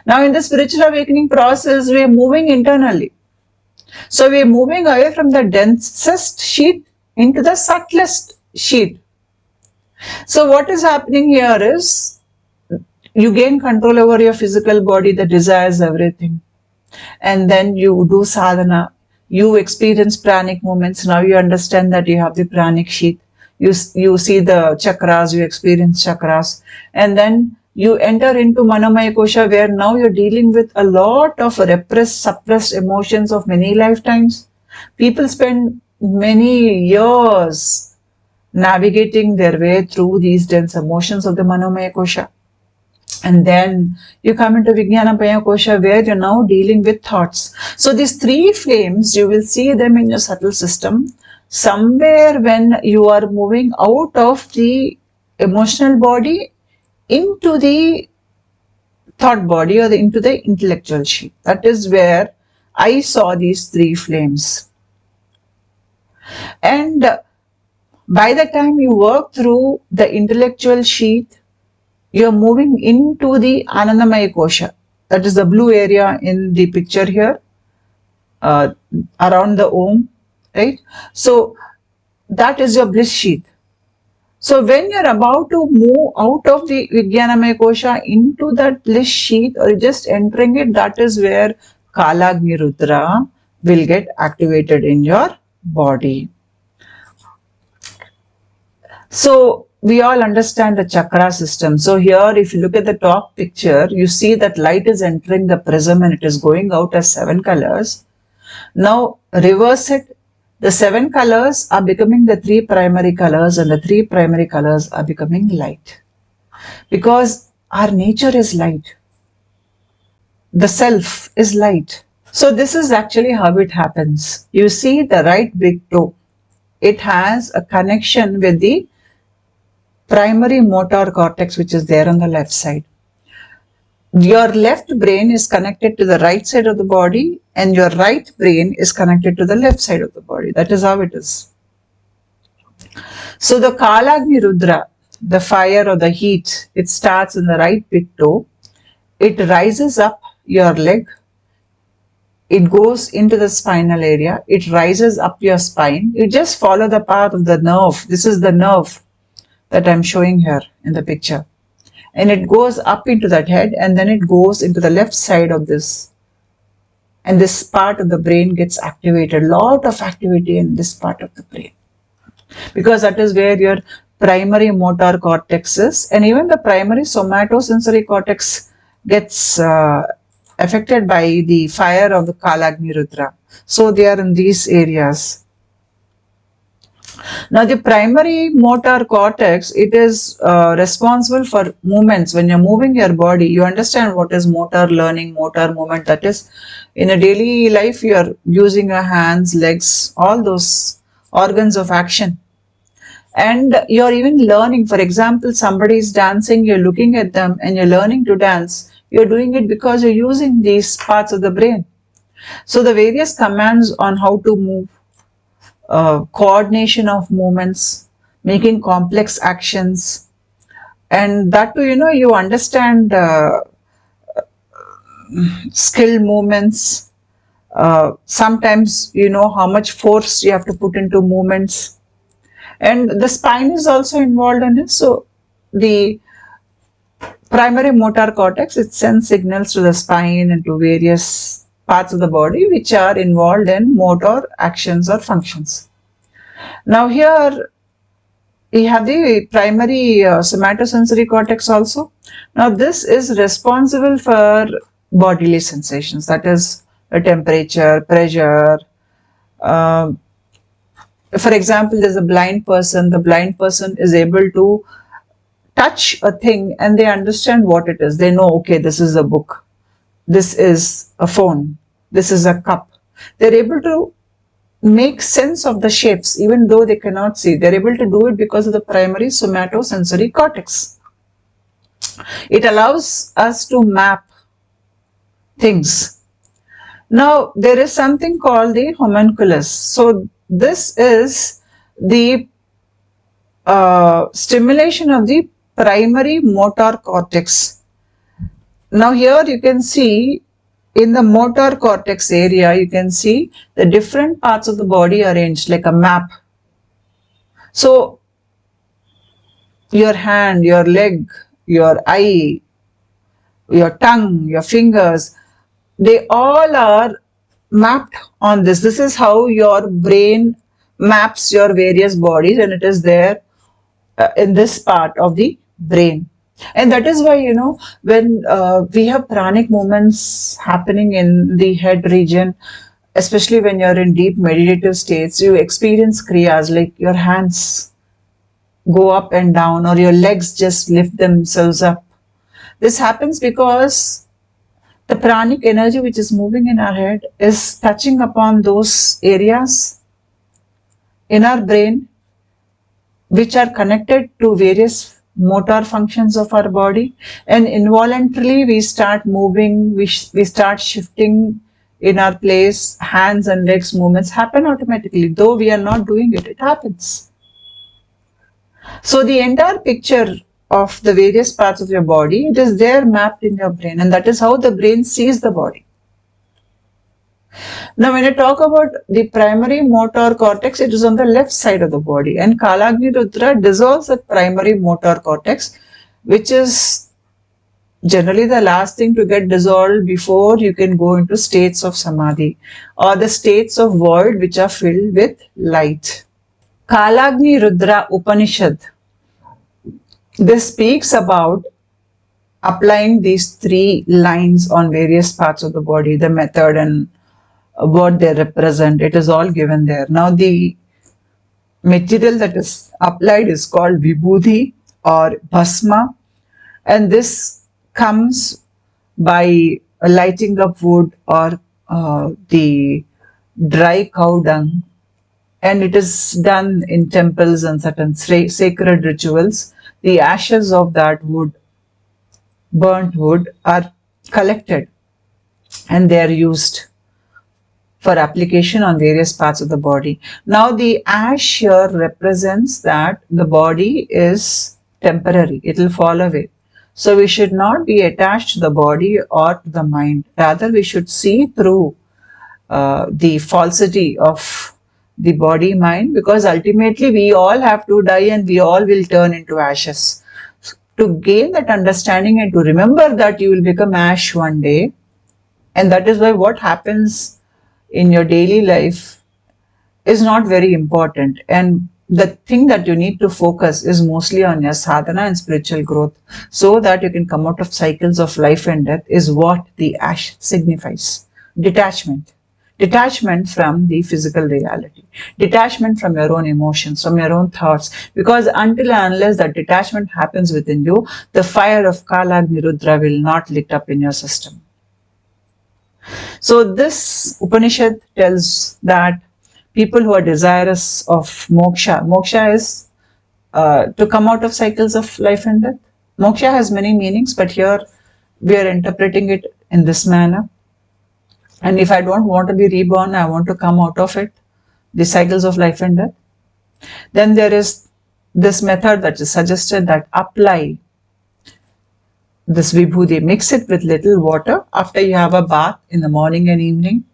Now in the spiritual awakening process, we are moving internally. So we are moving away from the densest sheet into the subtlest sheet. So what is happening here is you gain control over your physical body that desires everything. And then you do sadhana. You experience pranic movements. Now you understand that you have the pranic sheath. You see the chakras, you experience chakras. And then you enter into Manomaya Kosha, where now you're dealing with a lot of repressed, suppressed emotions of many lifetimes. People spend many years navigating their way through these dense emotions of the Manomaya Kosha. And then you come into Vijnanamaya Kosha, where you're now dealing with thoughts. So these three flames, you will see them in your subtle system. Somewhere when you are moving out of the emotional body into the thought body, or into the intellectual sheath. That is where I saw these three flames. And by the time you work through the intellectual sheath, you're moving into the Anandamaya Kosha. That is the blue area in the picture here, around the Om, right? So that is your bliss sheath. So when you're about to move out of the Vijnanamaya Kosha into that bliss sheath, or just entering it, that is where Kalagni Rudra will get activated in your body. So we all understand the chakra system. So here, if you look at the top picture, you see that light is entering the prism and it is going out as 7 colors. Now reverse it. The 7 colors are becoming the 3 primary colors, and the 3 primary colors are becoming light. Because our nature is light. The self is light. So this is actually how it happens. You see the right big toe. It has a connection with the primary motor cortex, which is there on the left side. Your left brain is connected to the right side of the body, and your right brain is connected to the left side of the body. That is how it is. So the Kalagni Rudra, the fire or the heat, it starts in the right big toe. It rises up your leg. It goes into the spinal area. It rises up your spine. You just follow the path of the nerve. This is the nerve that I'm showing here in the picture. And it goes up into that head, and then it goes into the left side of this. And this part of the brain gets activated. Lot of activity in this part of the brain. Because that is where your primary motor cortex is. And even the primary somatosensory cortex gets affected by the fire of the Kalagni Rudra. So they are in these areas. Now the primary motor cortex, it is responsible for movements. When you're moving your body, you understand what is motor learning, motor movement. That is, in a daily life, you are using your hands, legs, all those organs of action. And you're even learning. For example, somebody is dancing, you're looking at them and you're learning to dance. You're doing it because you're using these parts of the brain. So the various commands on how to move, coordination of movements, making complex actions, and that too, you understand skill movements. Sometimes you know how much force you have to put into movements, and the spine is also involved in it. So the primary motor cortex, it sends signals to the spine and to various parts of the body which are involved in motor actions or functions. Now here we have the primary somatosensory cortex also. Now this is responsible for bodily sensations, that is temperature, pressure. For example, there's a blind person. The blind person is able to touch a thing and they understand what it is. They know, okay, this is a book, this is a phone, this is a cup. They're able to make sense of the shapes even though they cannot see. They're able to do it because of the primary somatosensory cortex. It allows us to map things. Now there is something called the homunculus. So this is the stimulation of the primary motor cortex. Now here you can see in the motor cortex area, you can see the different parts of the body arranged like a map. So your hand, your leg, your eye, your tongue, your fingers, they all are mapped on this. This is how your brain maps your various bodies, and it is there in this part of the brain. And that is why, when we have pranic movements happening in the head region, especially when you're in deep meditative states, you experience kriyas like your hands go up and down or your legs just lift themselves up. This happens because the pranic energy which is moving in our head is touching upon those areas in our brain which are connected to various motor functions of our body, and involuntarily we start moving, we start shifting in our place. Hands and legs movements happen automatically, though we are not doing it, it happens. So the entire picture of the various parts of your body, it is there mapped in your brain, and that is how the brain sees the body. Now when I talk about the primary motor cortex, it is on the left side of the body, and Kalagni Rudra dissolves the primary motor cortex, which is generally the last thing to get dissolved before you can go into states of samadhi or the states of void which are filled with light. Kalagni Rudra Upanishad, this speaks about applying these 3 lines on various parts of the body, the method and what they represent. It is all given there. Now the material that is applied is called vibhuti or bhasma, and this comes by lighting up wood or the dry cow dung, and it is done in temples and certain sacred rituals. The ashes of that wood, burnt wood, are collected and they are used for application on various parts of the body. Now the ash here represents that the body is temporary, it will fall away. So we should not be attached to the body or to the mind. Rather, we should see through the falsity of the body mind, because ultimately we all have to die and we all will turn into ashes. To gain that understanding and to remember that you will become ash one day, and that is why what happens in your daily life is not very important, and the thing that you need to focus is mostly on your sadhana and spiritual growth, so that you can come out of cycles of life and death, is what the ash signifies. Detachment from the physical reality, detachment from your own emotions, from your own thoughts, because until and unless that detachment happens within you, the fire of Kalagni Rudra will not lit up in your system. So this Upanishad tells that people who are desirous of moksha is to come out of cycles of life and death. Moksha has many meanings, but here we are interpreting it in this manner. And if I don't want to be reborn, I want to come out of it, the cycles of life and death, then there is this method that is suggested, that apply this vibhuti, mix it with little water after you have a bath in the morning and evening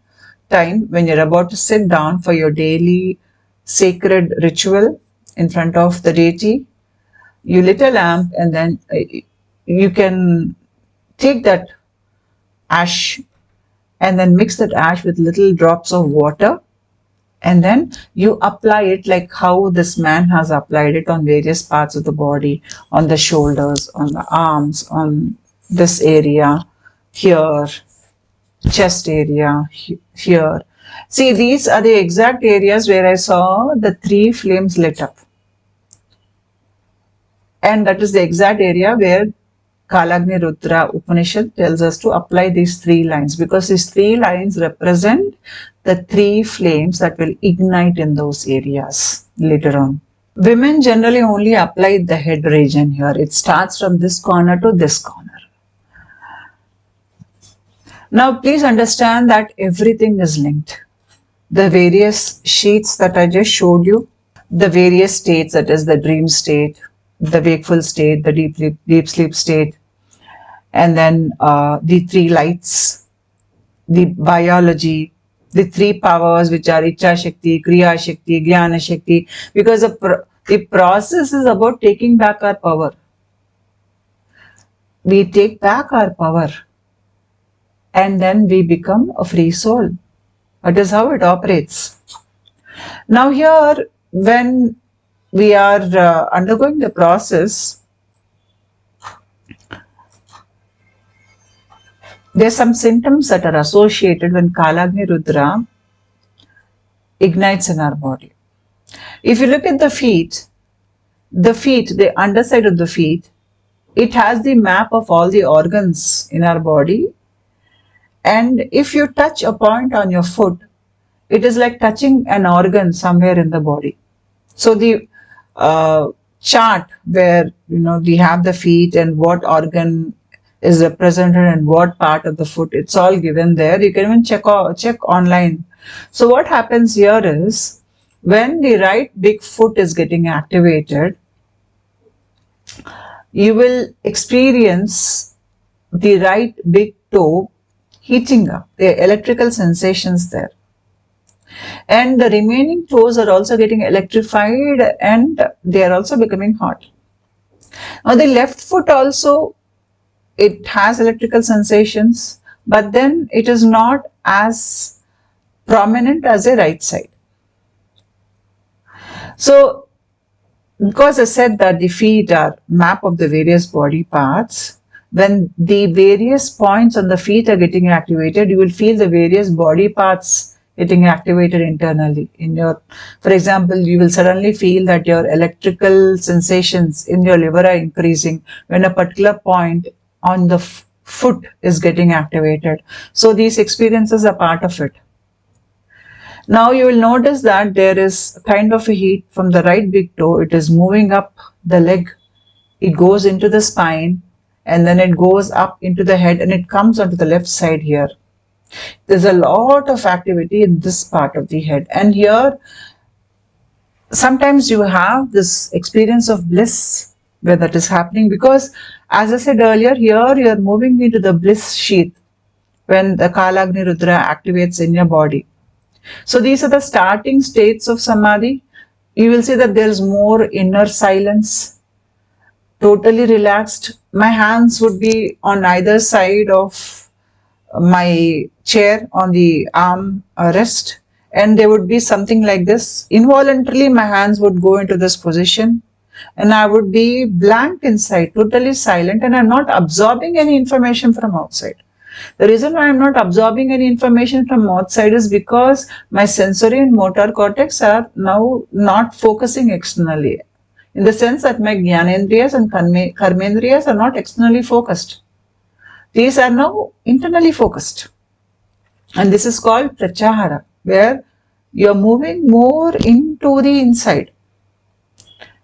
time, when you're about to sit down for your daily sacred ritual in front of the deity. You lit a lamp, and then you can take that ash and then mix that ash with little drops of water, and then you apply it like how this man has applied it on various parts of the body, on the shoulders, on the arms, on this area, here, chest area, here. See, these are the exact areas where I saw the 3 flames lit up. And that is the exact area where Kalagni Rudra Upanishad tells us to apply these 3 lines, because these 3 lines represent the 3 flames that will ignite in those areas later on. Women generally only apply the head region here. It starts from this corner to this corner. Now please understand that everything is linked. The various sheets that I just showed you, the various states, that is the dream state, the wakeful state, the deep sleep state, and then the 3 lights, the biology, the 3 powers, which are Icha Shakti, Kriya Shakti, Jnana Shakti, because the process is about taking back our power. We take back our power, and then we become a free soul. That is how it operates. Now here, when we are undergoing the process, there are some symptoms that are associated when Kalagni Rudra ignites in our body. If you look at the feet, the underside of the feet, it has the map of all the organs in our body. And if you touch a point on your foot, it is like touching an organ somewhere in the body. So the chart where we have the feet and what organ is represented and what part of the foot, it's all given there. You can even check online. So what happens here is, when the right big foot is getting activated, you will experience the right big toe heating up. There are electrical sensations there. And the remaining toes are also getting electrified, and they are also becoming hot. Now the left foot also, it has electrical sensations, but then it is not as prominent as the right side. So, because I said that the feet are map of the various body parts, when the various points on the feet are getting activated, you will feel the various body parts getting activated internally. For example, you will suddenly feel that your electrical sensations in your liver are increasing when a particular point on the foot is getting activated. So these experiences are part of it. Now you will notice that there is kind of a heat from the right big toe. It is moving up the leg. It goes into the spine, and then it goes up into the head, and it comes onto the left side here. There's a lot of activity in this part of the head. And here, sometimes you have this experience of bliss where that is happening, because as I said earlier, here you are moving into the bliss sheath when the Kalagni Rudra activates in your body. So these are the starting states of Samadhi. You will see that there is more inner silence, totally relaxed. My hands would be on either side of my chair on the arm rest, and there would be something like this. Involuntarily, my hands would go into this position, and I would be blank inside, totally silent, and I'm not absorbing any information from outside. The reason why I'm not absorbing any information from outside is because my sensory and motor cortex are now not focusing externally. In the sense that my Jnanendriyas and Karmendriyas are not externally focused. These are now internally focused. And this is called Pratyahara, where you're moving more into the inside.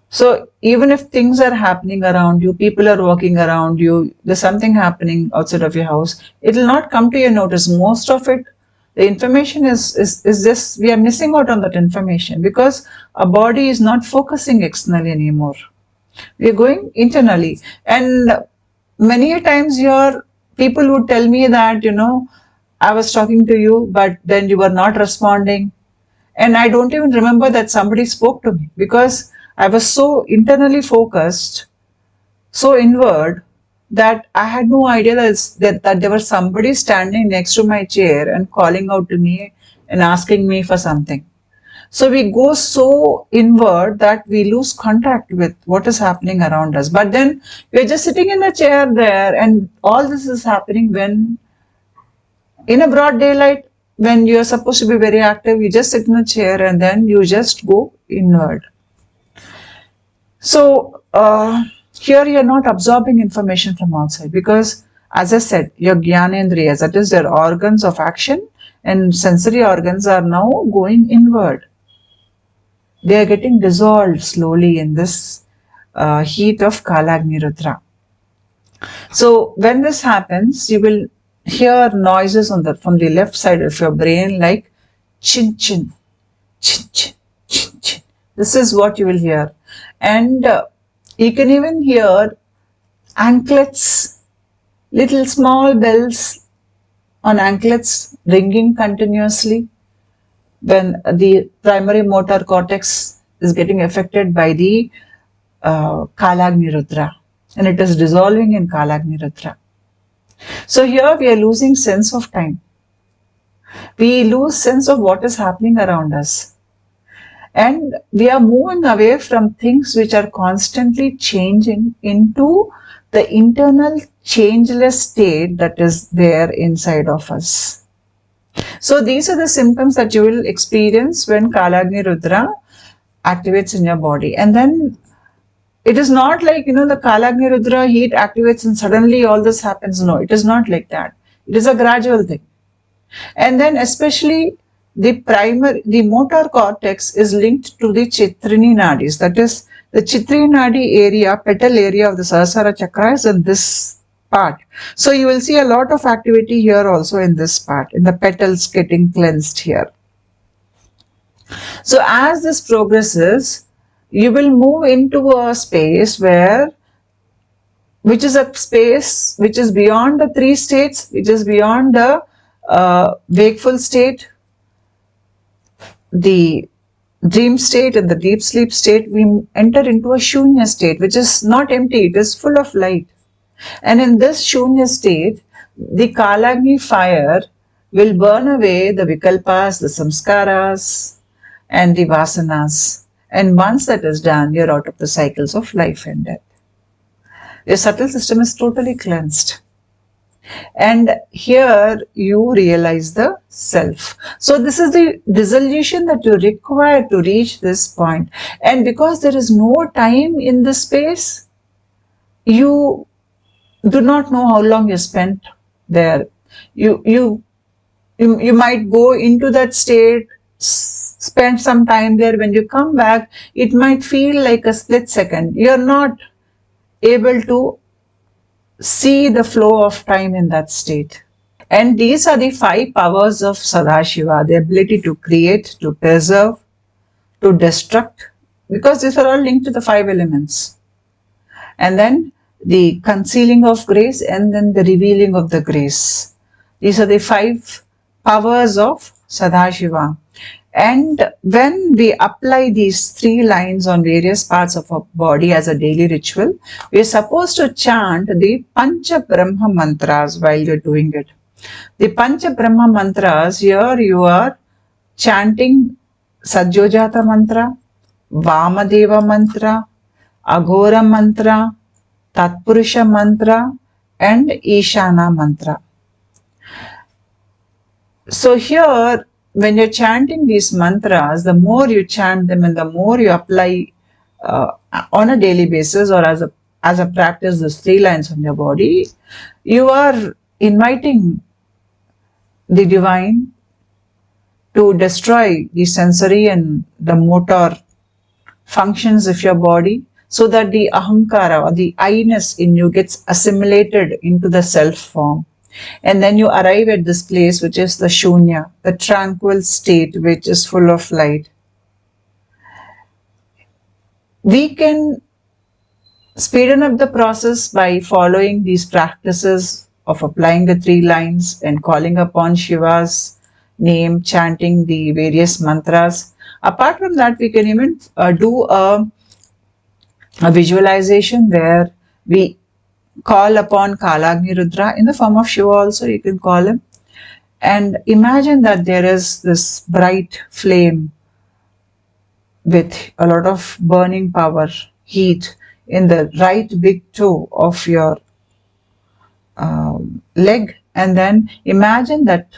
So even if things are happening around you, people are walking around you, there's something happening outside of your house, it will not come to your notice. Most of it, the information is this, we are missing out on that information because our body is not focusing externally anymore. We are going internally. And many times your people would tell me that, I was talking to you, but then you were not responding. And I don't even remember that somebody spoke to me because I was so internally focused, so inward, that I had no idea that there was somebody standing next to my chair and calling out to me and asking me for something. So we go so inward that we lose contact with what is happening around us. But then we're just sitting in the chair there, and all this is happening when in a broad daylight, when you're supposed to be very active, you just sit in a chair and then you just go inward. So here you're not absorbing information from outside because, as I said, your Jnanendriyas, that is their organs of action and sensory organs, are now going inward. They are getting dissolved slowly in this heat of Kalagni Rudra. So when this happens, you will hear noises from the left side of your brain like chin chin, chin chin, chin chin. This is what you will hear. And you can even hear anklets, little small bells on anklets ringing continuously when the primary motor cortex is getting affected by the Kalagni Rudra, and it is dissolving in Kalagni Rudra. So here we are losing sense of time. We lose sense of what is happening around us. And we are moving away from things which are constantly changing into the internal changeless state that is there inside of us. So these are the symptoms that you will experience when Kalagni Rudra activates in your body. And then it is not like, the Kalagni Rudra heat activates and suddenly all this happens. No, it is not like that. It is a gradual thing. And then especially the motor cortex is linked to the Chitrini Nadis. That is, the Chitrini Nadi area, petal area of the Sahasrara Chakra is in this part. So you will see a lot of activity here also in this part, in the petals getting cleansed here. So as this progresses, you will move into a space which is a space which is beyond the three states, which is beyond the wakeful state, the dream state and the deep sleep state. We enter into a shunya state, which is not empty, it is full of light. And in this shunya state, the Kalagni fire will burn away the vikalpas, the samskaras, and the vasanas. And once that is done, you're out of the cycles of life and death. Your subtle system is totally cleansed. And here you realize the self. So this is the dissolution that you require to reach this point. And because there is no time in this space, you do not know how long you spent there. You might go into that state, spend some time there. When you come back, it might feel like a split second. You're not able to see the flow of time in that state. And these are the 5 powers of Sadashiva: the ability to create, to preserve, to destruct, because these are all linked to the 5 elements. And then the concealing of grace, and then the revealing of the grace. These are the 5 powers of Sadashiva. And when we apply these 3 lines on various parts of our body as a daily ritual, we are supposed to chant the Pancha Brahma mantras while you're doing it. The Pancha Brahma mantras, here you are chanting Sajjojata mantra, Vamadeva mantra, Aghora mantra, Tatpurusha mantra, and Ishana mantra. So here, when you're chanting these mantras, the more you chant them and the more you apply on a daily basis or as a practice, these 3 lines on your body, you are inviting the divine to destroy the sensory and the motor functions of your body, so that the ahankara or the I-ness in you gets assimilated into the self form. And then you arrive at this place which is the shunya, the tranquil state which is full of light. We can speeden up the process by following these practices of applying the 3 lines and calling upon Shiva's name, chanting the various mantras. Apart from that, we can even do a visualization where we call upon Kalagni Rudra in the form of Shiva also, you can call him. And imagine that there is this bright flame with a lot of burning power, heat in the right big toe of your leg. And then imagine that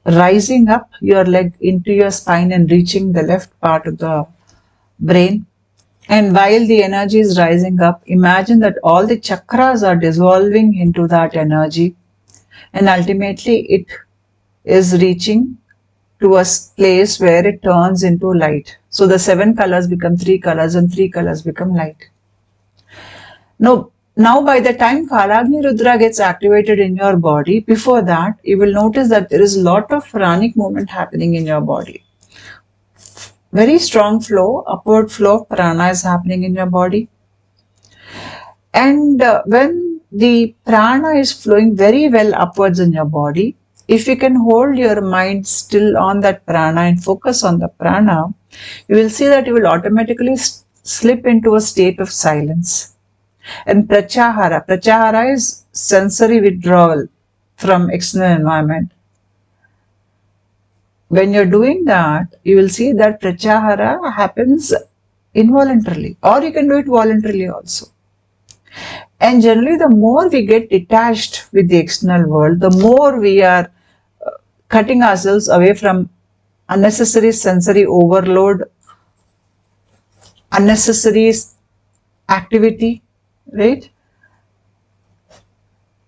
rising up your leg into your spine and reaching the left part of the brain. And while the energy is rising up, imagine that all the chakras are dissolving into that energy, and ultimately it is reaching to a place where it turns into light. So the 7 colors become 3 colors and 3 colors become light. Now by the time Kalagni Rudra gets activated in your body, before that you will notice that there is a lot of pranic movement happening in your body. Very strong flow, upward flow of prana is happening in your body. And when the prana is flowing very well upwards in your body, if you can hold your mind still on that prana and focus on the prana, you will see that you will automatically slip into a state of silence. And pratyahara is sensory withdrawal from external environment. When you're doing that, you will see that pratyahara happens involuntarily, or you can do it voluntarily also. And generally, the more we get detached with the external world, the more we are cutting ourselves away from unnecessary sensory overload, unnecessary activity, right?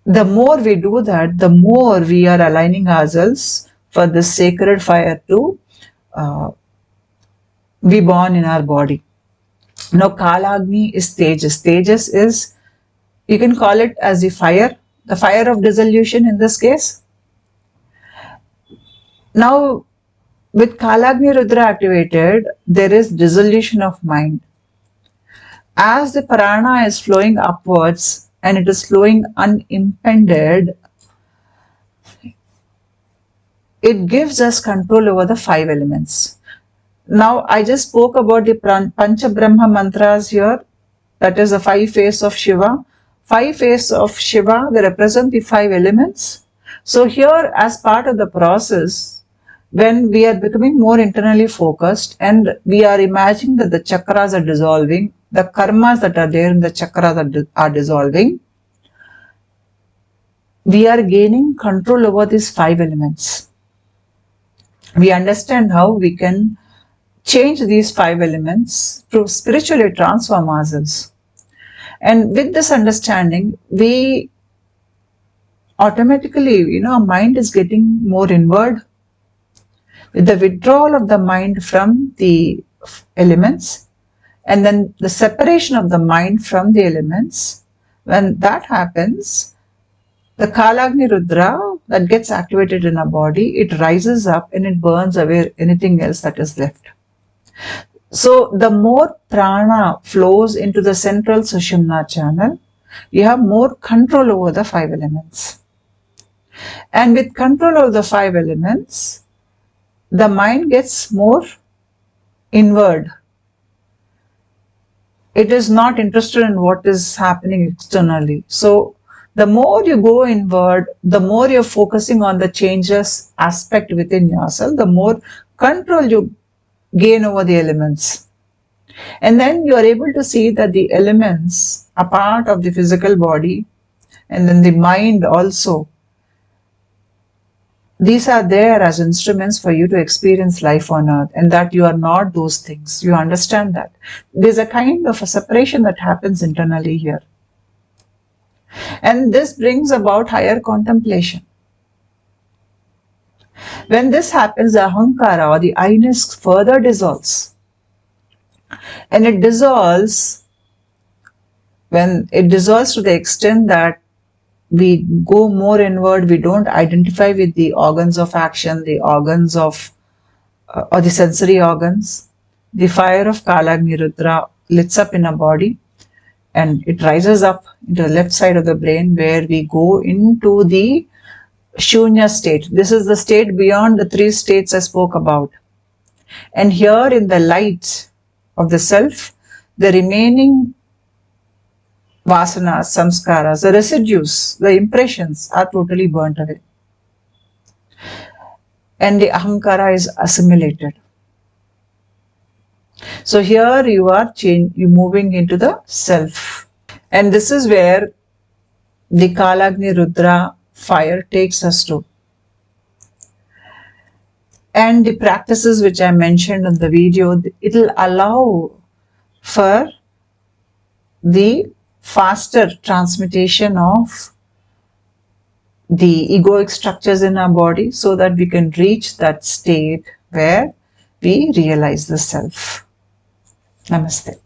The more we do that, the more we are aligning ourselves for this sacred fire to be born in our body. Now, Kalagni is Tejas. Tejas is, you can call it as the fire of dissolution in this case. Now, with Kalagni Rudra activated, there is dissolution of mind. As the prana is flowing upwards and it is flowing unimpeded, it gives us control over the 5 elements. Now, I just spoke about the Pancha Brahma mantras here. That is the 5 faces of Shiva. 5 faces of Shiva, they represent the 5 elements. So here, as part of the process, when we are becoming more internally focused and we are imagining that the chakras are dissolving, the karmas that are there in the chakras are dissolving, we are gaining control over these 5 elements. We understand how we can change these 5 elements to spiritually transform ourselves. And with this understanding, we automatically, our mind is getting more inward. With the withdrawal of the mind from the elements and then the separation of the mind from the elements, when that happens, the Kalagni Rudra that gets activated in our body, it rises up and it burns away anything else that is left. So the more prana flows into the central Sushumna channel, you have more control over the 5 elements. And with control of the 5 elements, the mind gets more inward. It is not interested in what is happening externally. So the more you go inward, the more you're focusing on the changes aspect within yourself, the more control you gain over the elements. And then you are able to see that the elements are part of the physical body, and then the mind also. These are there as instruments for you to experience life on earth, and that you are not those things. You understand that. There's a kind of a separation that happens internally here. And this brings about higher contemplation. When this happens, the ahankara or the I-ness further dissolves. And it dissolves, when it dissolves to the extent that we go more inward, we don't identify with the organs of action, the organs of, or the sensory organs. The fire of Kalagni Rudra lights up in our body and it rises up into the left side of the brain, where we go into the Shunya state. This is the state beyond the 3 states I spoke about. And here in the light of the self, the remaining vasanas, samskaras, the residues, the impressions are totally burnt away. And the ahankara is assimilated. So here you are you're moving into the self. And this is where the Kalagni Rudra fire takes us to. And the practices which I mentioned in the video, it will allow for the faster transmutation of the egoic structures in our body, so that we can reach that state where we realize the self. Namaste.